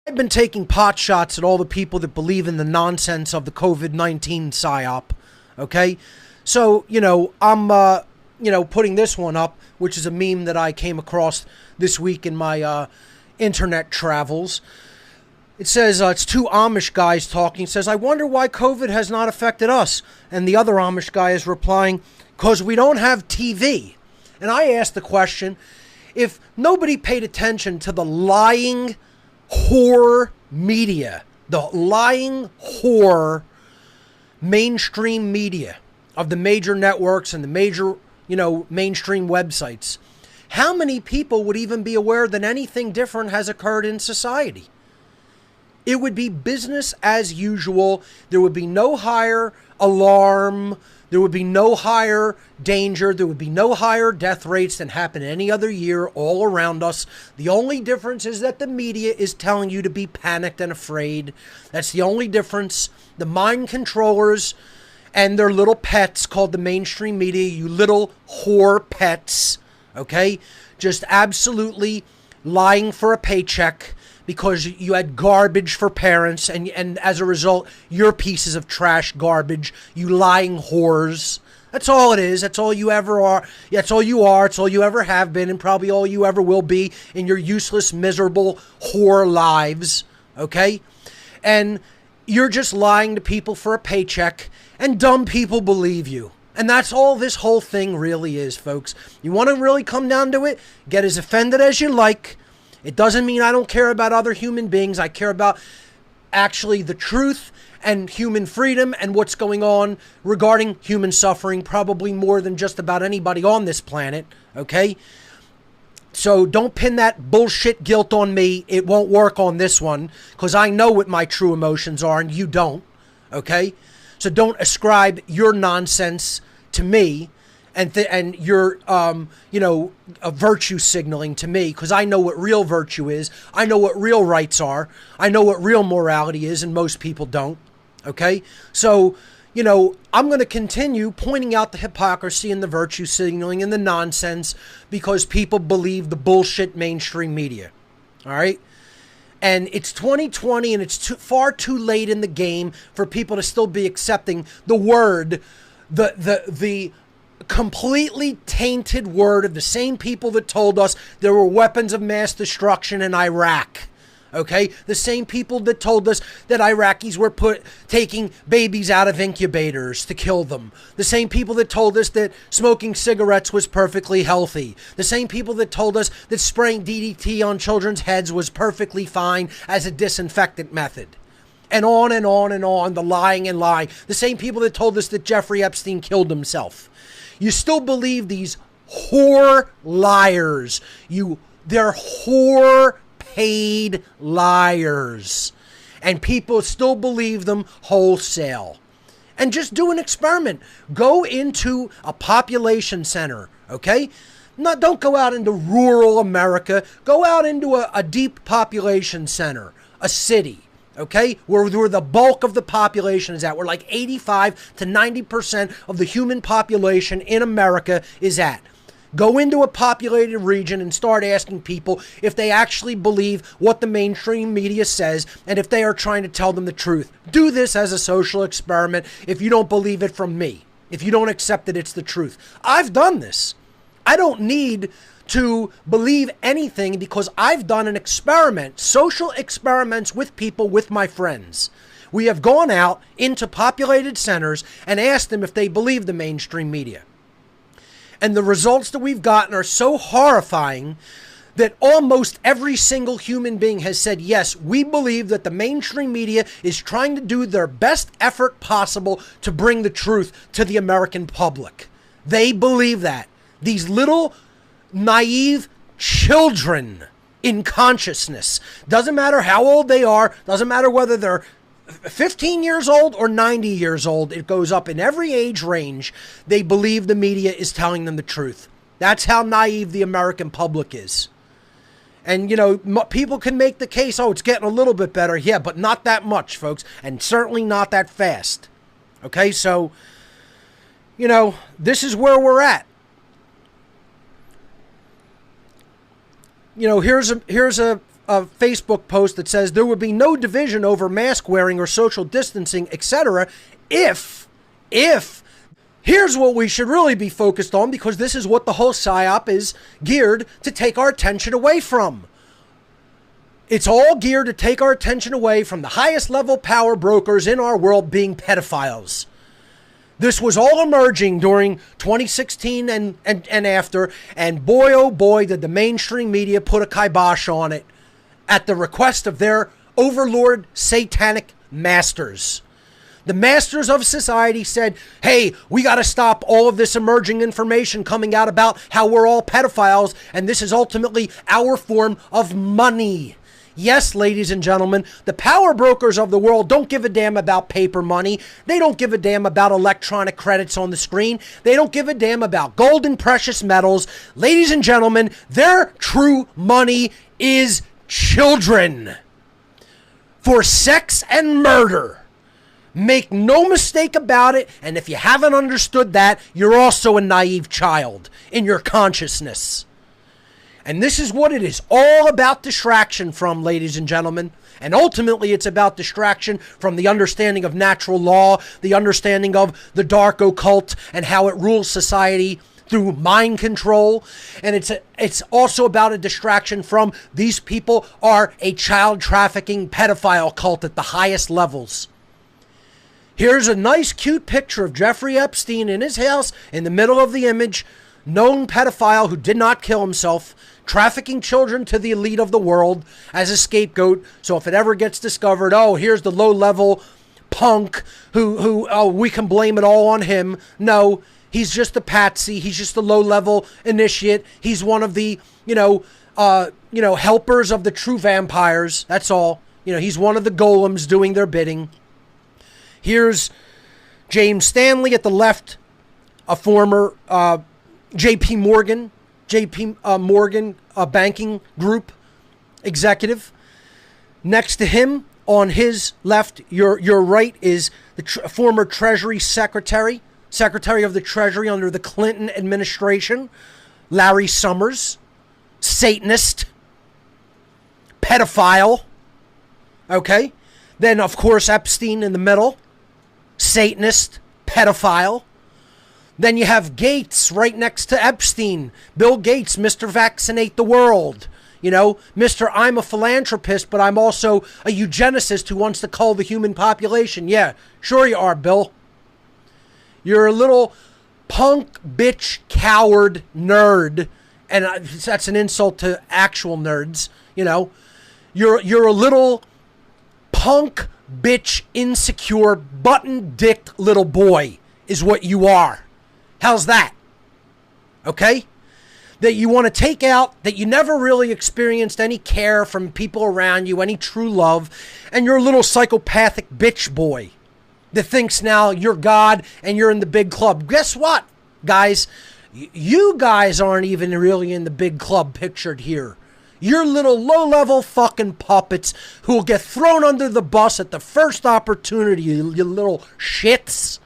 I've been taking pot shots at all the people that believe in the nonsense of the COVID-19 psyop. Okay? So, I'm, putting this one up, which is a meme that I came across this week in my internet travels. It says, it's two Amish guys talking. It says, I wonder why COVID has not affected us. And the other Amish guy is replying, because we don't have TV. And I asked the question, if nobody paid attention to the lying whore media, the lying whore mainstream media of the major networks and the major, mainstream websites, how many people would even be aware that anything different has occurred in society? It would be business as usual. There would be no higher alarm. There would be no higher danger. There would be no higher death rates than happen any other year all around us. The only difference is that the media is telling you to be panicked and afraid. That's the only difference. The mind controllers and their little pets called the mainstream media, you little whore pets, okay? Just absolutely lying for a paycheck because you had garbage for parents, and as a result, you're pieces of trash garbage, you lying whores. That's all it is. That's all you ever are. That's all you are. It's all you ever have been, and probably all you ever will be in your useless, miserable whore lives, okay? And you're just lying to people for a paycheck, and dumb people believe you. And that's all this whole thing really is, folks. You want to really come down to it? Get as offended as you like. It doesn't mean I don't care about other human beings. I care about actually the truth and human freedom and what's going on regarding human suffering, probably more than just about anybody on this planet, okay? So don't pin that bullshit guilt on me. It won't work on this one because I know what my true emotions are and you don't, okay? So don't ascribe your nonsense to me and your, virtue signaling to me, because I know what real virtue is. I know what real rights are. I know what real morality is, and most people don't. Okay? So, I'm going to continue pointing out the hypocrisy and the virtue signaling and the nonsense because people believe the bullshit mainstream media. All right? And it's 2020, and it's far too late in the game for people to still be accepting the word, the completely tainted word of the same people that told us there were weapons of mass destruction in Iraq. Okay? The same people that told us that Iraqis were taking babies out of incubators to kill them. The same people that told us that smoking cigarettes was perfectly healthy. The same people that told us that spraying DDT on children's heads was perfectly fine as a disinfectant method. And on and on and on, the lying and lying. The same people that told us that Jeffrey Epstein killed himself. You still believe these whore liars. They're whore paid liars. And people still believe them wholesale. And just do an experiment. Go into a population center, okay? Don't go out into rural America. Go out into a deep population center, a city. Okay, where the bulk of the population is at, where like 85 to 90% of the human population in America is at. Go into a populated region and start asking people if they actually believe what the mainstream media says and if they are trying to tell them the truth. Do this as a social experiment if you don't believe it from me, if you don't accept that it's the truth. I've done this. I don't need to believe anything because I've done an experiment, social experiments with people, with my friends. We have gone out into populated centers and asked them if they believe the mainstream media. And the results that we've gotten are so horrifying that almost every single human being has said, yes, we believe that the mainstream media is trying to do their best effort possible to bring the truth to the American public. They believe that. These little naive children in consciousness. Doesn't matter how old they are. Doesn't matter whether they're 15 years old or 90 years old. It goes up in every age range. They believe the media is telling them the truth. That's how naive the American public is. And, people can make the case, oh, it's getting a little bit better. Yeah, but not that much, folks. And certainly not that fast. Okay, so, this is where we're at. Here's a a Facebook post that says there would be no division over mask wearing or social distancing, etc. If here's what we should really be focused on, because this is what the whole psyop is geared to take our attention away from. It's all geared to take our attention away from the highest level power brokers in our world being pedophiles. This was all emerging during 2016 and after, and boy, oh boy, did the mainstream media put a kibosh on it at the request of their overlord satanic masters. The masters of society said, hey, we got to stop all of this emerging information coming out about how we're all pedophiles, and this is ultimately our form of money. Yes, ladies and gentlemen, the power brokers of the world don't give a damn about paper money. They don't give a damn about electronic credits on the screen. They don't give a damn about gold and precious metals. Ladies and gentlemen, their true money is children for sex and murder. Make no mistake about it, and if you haven't understood that, you're also a naive child in your consciousness. And this is what it is all about distraction from, ladies and gentlemen. And ultimately, it's about distraction from the understanding of natural law, the understanding of the dark occult and how it rules society through mind control. And it's also about a distraction from these people are a child trafficking pedophile cult at the highest levels. Here's a nice, cute picture of Jeffrey Epstein in his house in the middle of the image. Known pedophile who did not kill himself, trafficking children to the elite of the world as a scapegoat. So if it ever gets discovered, oh, here's the low-level punk who we can blame it all on him. No, he's just a patsy. He's just a low-level initiate. He's one of the, helpers of the true vampires. That's all. He's one of the golems doing their bidding. Here's James Stanley at the left, a former J.P. Morgan banking group executive. Next to him, on his left, your right, is the former Treasury Secretary of the Treasury under the Clinton administration, Larry Summers, Satanist, pedophile. Okay? Then, of course, Epstein in the middle, Satanist, pedophile. Then you have Gates right next to Epstein. Bill Gates, Mr. Vaccinate the World. Mr. I'm a philanthropist, but I'm also a eugenicist who wants to cull the human population. Yeah, sure you are, Bill. You're a little punk, bitch, coward nerd. And that's an insult to actual nerds, You're a little punk, bitch, insecure, button-dicked little boy is what you are. How's that? Okay? That you want to take out, that you never really experienced any care from people around you, any true love, and you're a little psychopathic bitch boy that thinks now you're God and you're in the big club. Guess what, guys? You guys aren't even really in the big club pictured here. You're little low-level fucking puppets who will get thrown under the bus at the first opportunity, you little shits.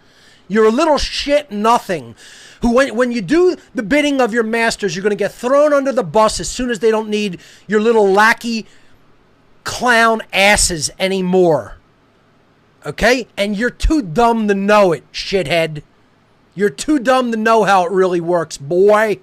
You're a little shit nothing who, when you do the bidding of your masters, you're going to get thrown under the bus as soon as they don't need your little lackey clown asses anymore. Okay? And you're too dumb to know it, shithead. You're too dumb to know how it really works, boy.